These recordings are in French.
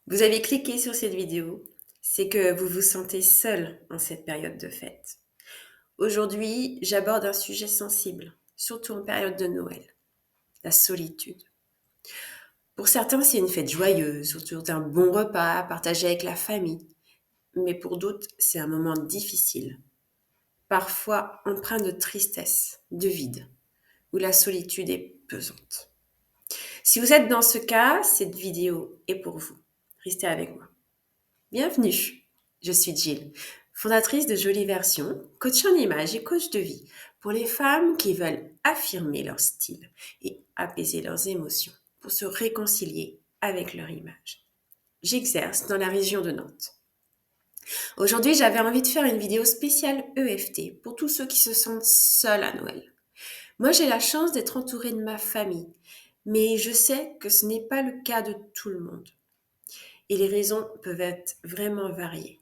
Vous avez cliqué sur cette vidéo, c'est que vous vous sentez seul en cette période de fête. Aujourd'hui, j'aborde un sujet sensible, surtout en période de Noël, la solitude. Pour certains, c'est une fête joyeuse, autour d'un bon repas partagé avec la famille. Mais pour d'autres, c'est un moment difficile, parfois empreint de tristesse, de vide, où la solitude est pesante. Si vous êtes dans ce cas, cette vidéo est pour vous. Restez avec moi. Bienvenue, je suis Jill, fondatrice de Jolie Version, coach en image et coach de vie pour les femmes qui veulent affirmer leur style et apaiser leurs émotions pour se réconcilier avec leur image. J'exerce dans la région de Nantes. Aujourd'hui, j'avais envie de faire une vidéo spéciale EFT pour tous ceux qui se sentent seuls à Noël. Moi, j'ai la chance d'être entourée de ma famille, mais je sais que ce n'est pas le cas de tout le monde. Et les raisons peuvent être vraiment variées.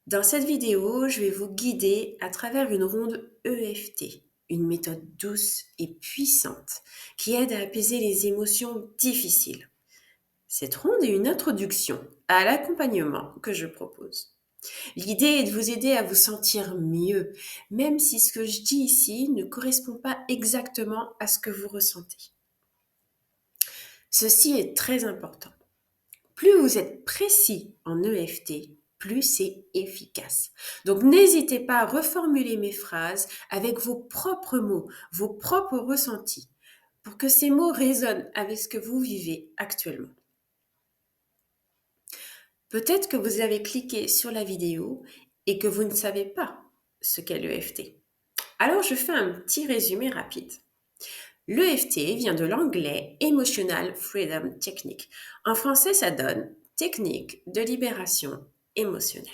Dans cette vidéo, je vais vous guider à travers une ronde EFT, une méthode douce et puissante qui aide à apaiser les émotions difficiles. Cette ronde est une introduction à l'accompagnement que je propose. L'idée est de vous aider à vous sentir mieux, même si ce que je dis ici ne correspond pas exactement à ce que vous ressentez. Ceci est très important. Plus vous êtes précis en EFT, plus c'est efficace. Donc n'hésitez pas à reformuler mes phrases avec vos propres mots, vos propres ressentis, pour que ces mots résonnent avec ce que vous vivez actuellement. Peut-être que vous avez cliqué sur la vidéo et que vous ne savez pas ce qu'est l'EFT. Alors je fais un petit résumé rapide. L'EFT vient de l'anglais Emotional Freedom Technique. En français, ça donne technique de libération émotionnelle.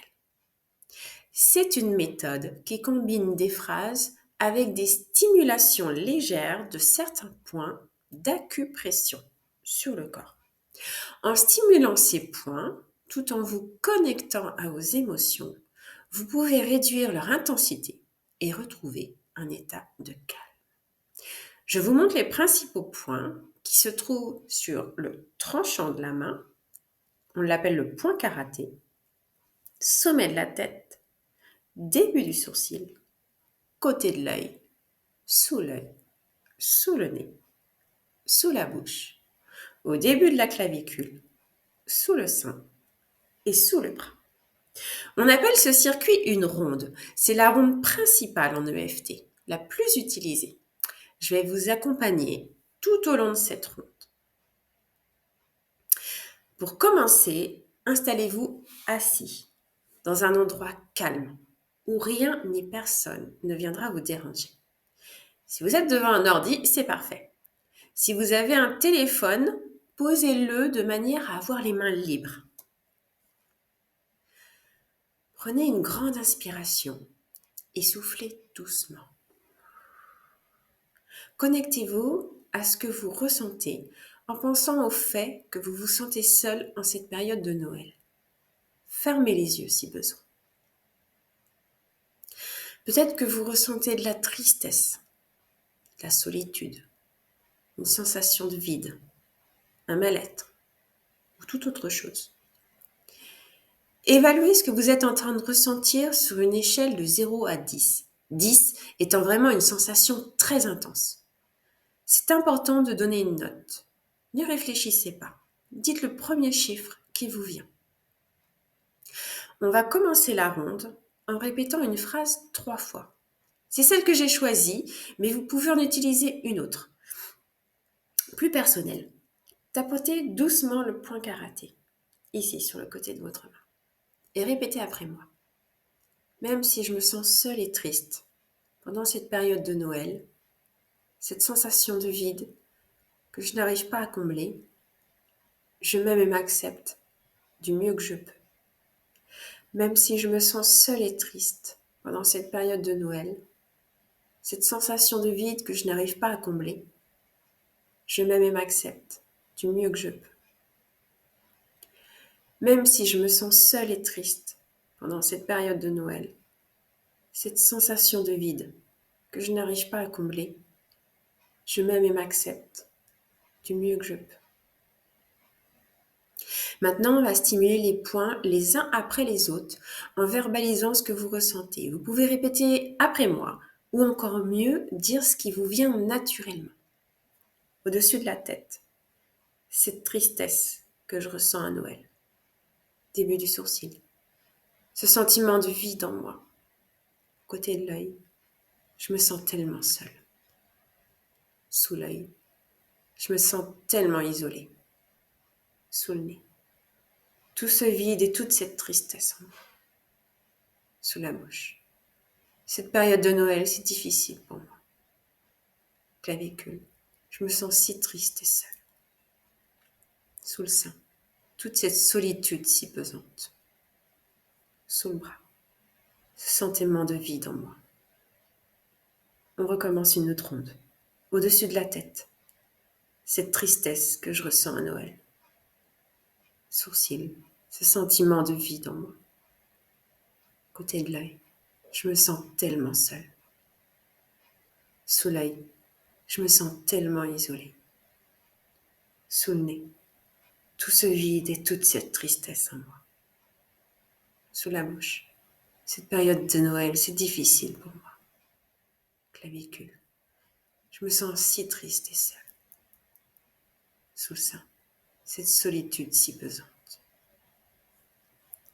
C'est une méthode qui combine des phrases avec des stimulations légères de certains points d'acupression sur le corps. En stimulant ces points, tout en vous connectant à vos émotions, vous pouvez réduire leur intensité et retrouver un état de calme. Je vous montre les principaux points qui se trouvent sur le tranchant de la main. On l'appelle le point karaté, sommet de la tête, début du sourcil, côté de l'œil, sous le nez, sous la bouche, au début de la clavicule, sous le sein et sous le bras. On appelle ce circuit une ronde. C'est la ronde principale en EFT, la plus utilisée. Je vais vous accompagner tout au long de cette ronde. Pour commencer, installez-vous assis, dans un endroit calme, où rien ni personne ne viendra vous déranger. Si vous êtes devant un ordi, c'est parfait. Si vous avez un téléphone, posez-le de manière à avoir les mains libres. Prenez une grande inspiration et soufflez doucement. Connectez-vous à ce que vous ressentez en pensant au fait que vous vous sentez seul en cette période de Noël. Fermez les yeux si besoin. Peut-être que vous ressentez de la tristesse, de la solitude, une sensation de vide, un mal-être ou toute autre chose. Évaluez ce que vous êtes en train de ressentir sur une échelle de 0 à 10. 10 étant vraiment une sensation très intense. C'est important de donner une note. Ne réfléchissez pas. Dites le premier chiffre qui vous vient. On va commencer la ronde en répétant une phrase 3 fois. C'est celle que j'ai choisie, mais vous pouvez en utiliser une autre. Plus personnelle. Tapotez doucement le point karaté, ici sur le côté de votre main. Et répétez après moi. Même si je me sens seule et triste pendant cette période de Noël, cette sensation de vide que je n'arrive pas à combler, je m'aime et m'accepte du mieux que je peux. Même si je me sens seule et triste pendant cette période de Noël, cette sensation de vide que je n'arrive pas à combler, je m'aime et m'accepte du mieux que je peux. Même si je me sens seule et triste pendant cette période de Noël, cette sensation de vide que je n'arrive pas à combler, je m'aime et m'accepte du mieux que je peux. Maintenant, on va stimuler les points les uns après les autres en verbalisant ce que vous ressentez. Vous pouvez répéter après moi ou encore mieux dire ce qui vous vient naturellement. Au-dessus de la tête, cette tristesse que je ressens à Noël. Début du sourcil. Ce sentiment de vide en moi. Côté de l'œil, je me sens tellement seule. Sous l'œil, je me sens tellement isolée. Sous le nez, tout ce vide et toute cette tristesse en moi. Sous la bouche, cette période de Noël, c'est difficile pour moi. Clavicule, je me sens si triste et seule. Sous le sein, toute cette solitude si pesante. Sous le bras, ce sentiment de vide en moi. On recommence une autre ronde. Au-dessus de la tête, cette tristesse que je ressens à Noël. Sourcil, ce sentiment de vide en moi. Côté de l'œil, je me sens tellement seule. Sous l'œil, je me sens tellement isolée. Sous le nez, tout ce vide et toute cette tristesse en moi. Sous la bouche, cette période de Noël, c'est difficile pour moi. Clavicule, je me sens si triste et seule. Sous le sein, cette solitude si pesante.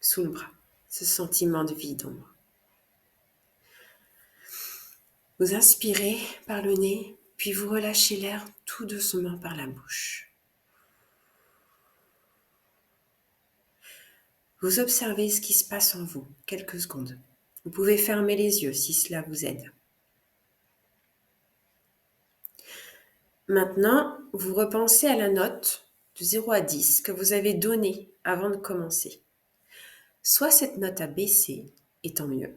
Sous le bras, ce sentiment de vide en moi. Vous inspirez par le nez, puis vous relâchez l'air tout doucement par la bouche. Vous observez ce qui se passe en vous, quelques secondes. Vous pouvez fermer les yeux si cela vous aide. Maintenant, vous repensez à la note de 0 à 10 que vous avez donnée avant de commencer. Soit cette note a baissé, et tant mieux.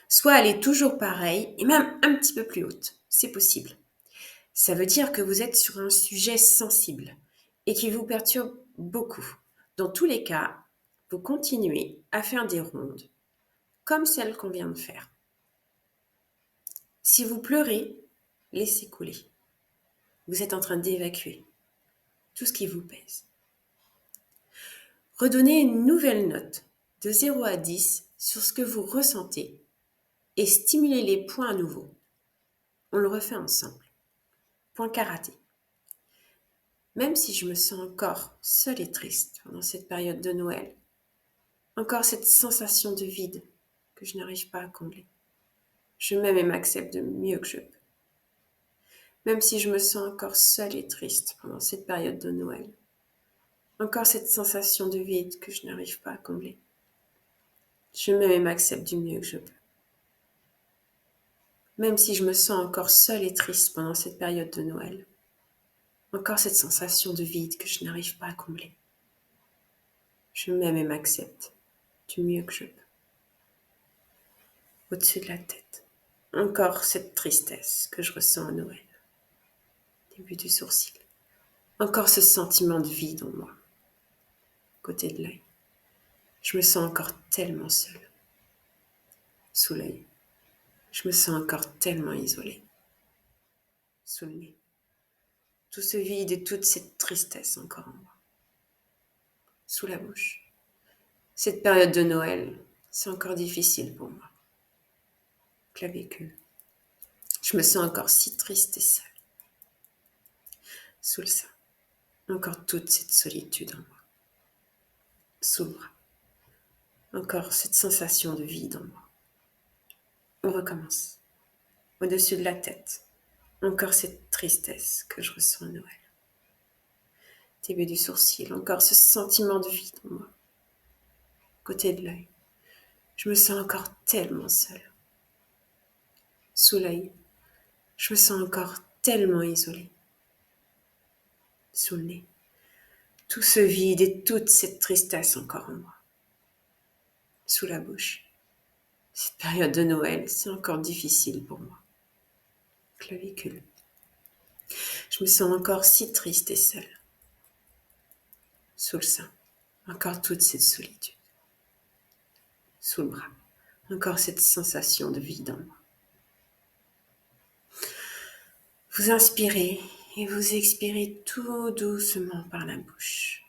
Soit elle est toujours pareille, et même un petit peu plus haute. C'est possible. Ça veut dire que vous êtes sur un sujet sensible et qui vous perturbe beaucoup. Dans tous les cas, vous continuez à faire des rondes, comme celle qu'on vient de faire. Si vous pleurez, laissez couler. Vous êtes en train d'évacuer tout ce qui vous pèse. Redonnez une nouvelle note de 0 à 10 sur ce que vous ressentez et stimulez les points à nouveau. On le refait ensemble. Point karaté. Même si je me sens encore seule et triste pendant cette période de Noël, encore cette sensation de vide que je n'arrive pas à combler, je m'aime et m'accepte du mieux que je peux. Même si je me sens encore seule et triste pendant cette période de Noël, encore cette sensation de vide que je n'arrive pas à combler, je m'aime et m'accepte du mieux que je peux. Même si je me sens encore seule et triste pendant cette période de Noël, encore cette sensation de vide que je n'arrive pas à combler, je m'aime et m'accepte du mieux que je peux. Au-dessus de la tête, encore cette tristesse que je ressens à Noël. Début du sourcil. Encore ce sentiment de vide en moi. Côté de l'œil. Je me sens encore tellement seule. Sous l'œil. Je me sens encore tellement isolée. Sous le nez. Tout ce vide et toute cette tristesse encore en moi. Sous la bouche. Cette période de Noël, c'est encore difficile pour moi. Clavicule. Je me sens encore si triste et seule. Sous le sein. Encore toute cette solitude en moi. Sous le bras. Encore cette sensation de vide en moi. On recommence. Au-dessus de la tête, encore cette tristesse que je ressens à Noël. Début du sourcil, encore ce sentiment de vide en moi. Côté de l'œil, je me sens encore tellement seule. Sous l'œil, je me sens encore tellement isolée. Sous le nez, tout ce vide et toute cette tristesse encore en moi. Sous la bouche, cette période de Noël, c'est encore difficile pour moi. Clavicule, je me sens encore si triste et seule. Sous le sein, encore toute cette solitude. Sous le bras, encore cette sensation de vide en moi. Vous inspirez et vous expirez tout doucement par la bouche.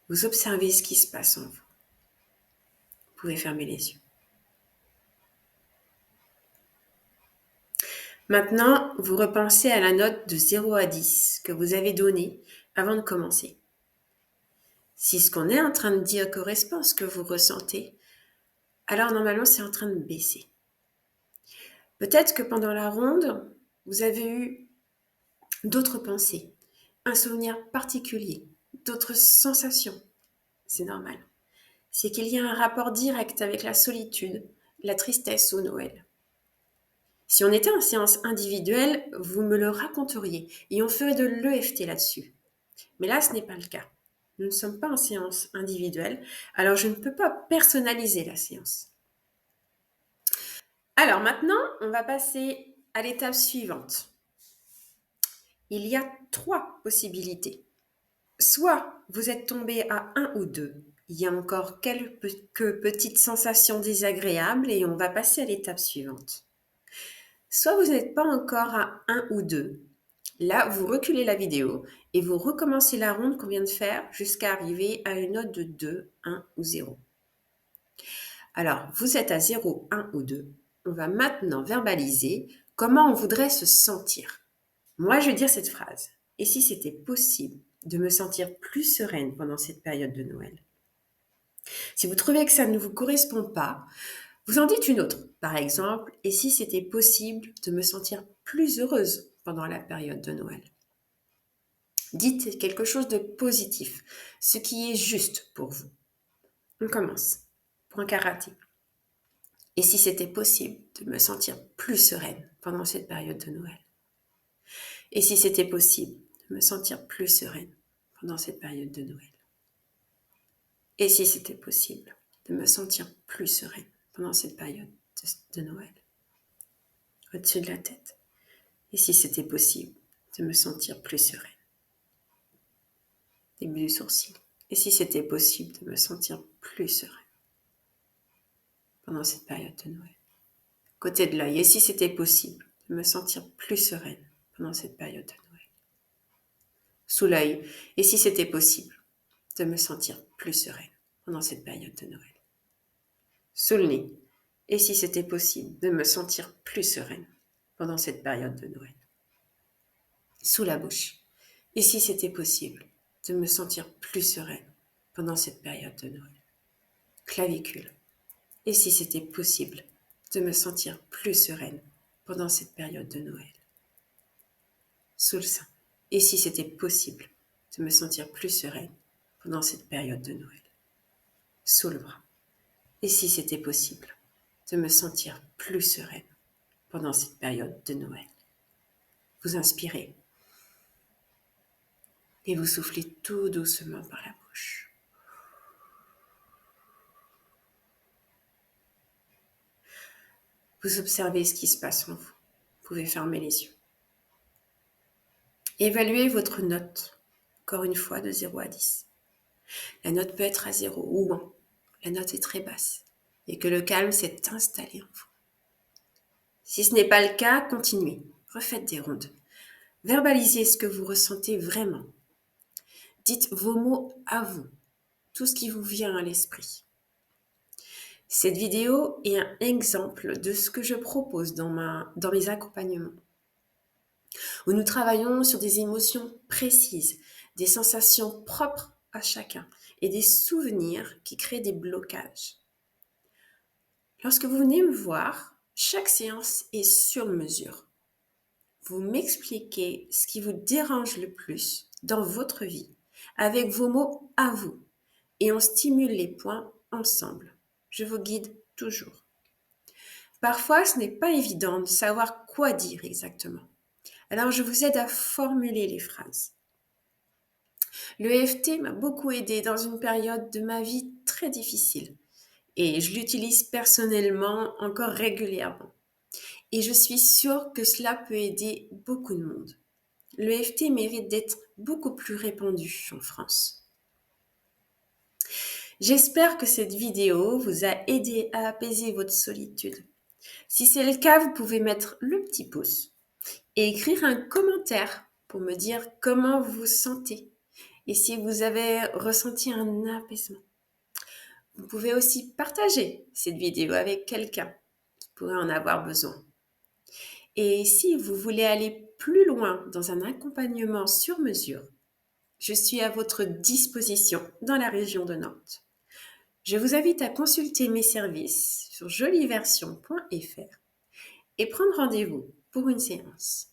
Vous observez ce qui se passe en vous. Vous pouvez fermer les yeux. Maintenant, vous repensez à la note de 0 à 10 que vous avez donnée avant de commencer. Si ce qu'on est en train de dire correspond à ce que vous ressentez, alors normalement c'est en train de baisser. Peut-être que pendant la ronde, vous avez eu d'autres pensées, un souvenir particulier, d'autres sensations. C'est normal. C'est qu'il y a un rapport direct avec la solitude, la tristesse ou Noël. Si on était en séance individuelle, vous me le raconteriez et on ferait de l'EFT là-dessus. Mais là, ce n'est pas le cas. Nous ne sommes pas en séance individuelle, alors je ne peux pas personnaliser la séance. Alors maintenant, on va passer à l'étape suivante. Il y a 3 possibilités. Soit vous êtes tombé à 1 ou 2. Il y a encore quelques petites sensations désagréables et on va passer à l'étape suivante. Soit vous n'êtes pas encore à 1 ou 2. Là, vous reculez la vidéo et vous recommencez la ronde qu'on vient de faire jusqu'à arriver à une note de 2, 1 ou 0. Alors, vous êtes à 0, 1 ou 2. On va maintenant verbaliser comment on voudrait se sentir. Moi, je vais dire cette phrase. Et si c'était possible de me sentir plus sereine pendant cette période de Noël? Si vous trouvez que ça ne vous correspond pas, vous en dites une autre. Par exemple, et si c'était possible de me sentir plus heureuse pendant la période de Noël? Dites quelque chose de positif, ce qui est juste pour vous. On commence. Point karaté. Et si c'était possible de me sentir plus sereine pendant cette période de Noël? Et si c'était possible de me sentir plus sereine pendant cette période de Noël? Et si c'était possible de me sentir plus sereine pendant cette période de Noël? Au-dessus de la tête. Et si c'était possible de me sentir plus sereine? Début du sourcil. Et si c'était possible de me sentir plus sereine pendant cette période de Noël? Côté de l'œil. Et si c'était possible de me sentir plus sereine pendant cette période de Noël? Sous l'œil. Et si c'était possible de me sentir plus sereine pendant cette période de Noël? Sous le nez. Et si c'était possible de me sentir plus sereine pendant cette période de Noël? Sous la bouche. Et si c'était possible de me sentir plus sereine pendant cette période de Noël? Clavicule. Et si c'était possible de me sentir plus sereine pendant cette période de Noël? Sous le sein. Et si c'était possible de me sentir plus sereine pendant cette période de Noël? Sous le bras. Et si c'était possible de me sentir plus sereine pendant cette période de Noël? Vous inspirez et vous soufflez tout doucement par la bouche. Vous observez ce qui se passe en vous. Vous pouvez fermer les yeux. Évaluez votre note, encore une fois, de 0 à 10. La note peut être à 0 ou 1. La note est très basse et que le calme s'est installé en vous. Si ce n'est pas le cas, continuez. Refaites des rondes. Verbalisez ce que vous ressentez vraiment. Dites vos mots à vous, tout ce qui vous vient à l'esprit. Cette vidéo est un exemple de ce que je propose dans mes accompagnements, où nous travaillons sur des émotions précises, des sensations propres à chacun et des souvenirs qui créent des blocages. Lorsque vous venez me voir, chaque séance est sur mesure. Vous m'expliquez ce qui vous dérange le plus dans votre vie, avec vos mots à vous, et on stimule les points ensemble. Je vous guide toujours. Parfois, ce n'est pas évident de savoir quoi dire exactement. Alors, je vous aide à formuler les phrases. Le EFT m'a beaucoup aidé dans une période de ma vie très difficile et je l'utilise personnellement encore régulièrement. Et je suis sûre que cela peut aider beaucoup de monde. Le EFT mérite d'être beaucoup plus répandu en France. J'espère que cette vidéo vous a aidé à apaiser votre solitude. Si c'est le cas, vous pouvez mettre le petit pouce et écrire un commentaire pour me dire comment vous vous sentez Et si vous avez ressenti un apaisement, vous pouvez aussi partager cette vidéo avec quelqu'un qui pourrait en avoir besoin. Et si vous voulez aller plus loin dans un accompagnement sur mesure, je suis à votre disposition dans la région de Nantes. Je vous invite à consulter mes services sur jolieversion.fr et prendre rendez-vous pour une séance.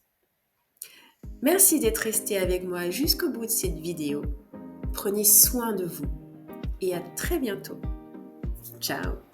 Merci d'être resté avec moi jusqu'au bout de cette vidéo. Prenez soin de vous et à très bientôt. Ciao!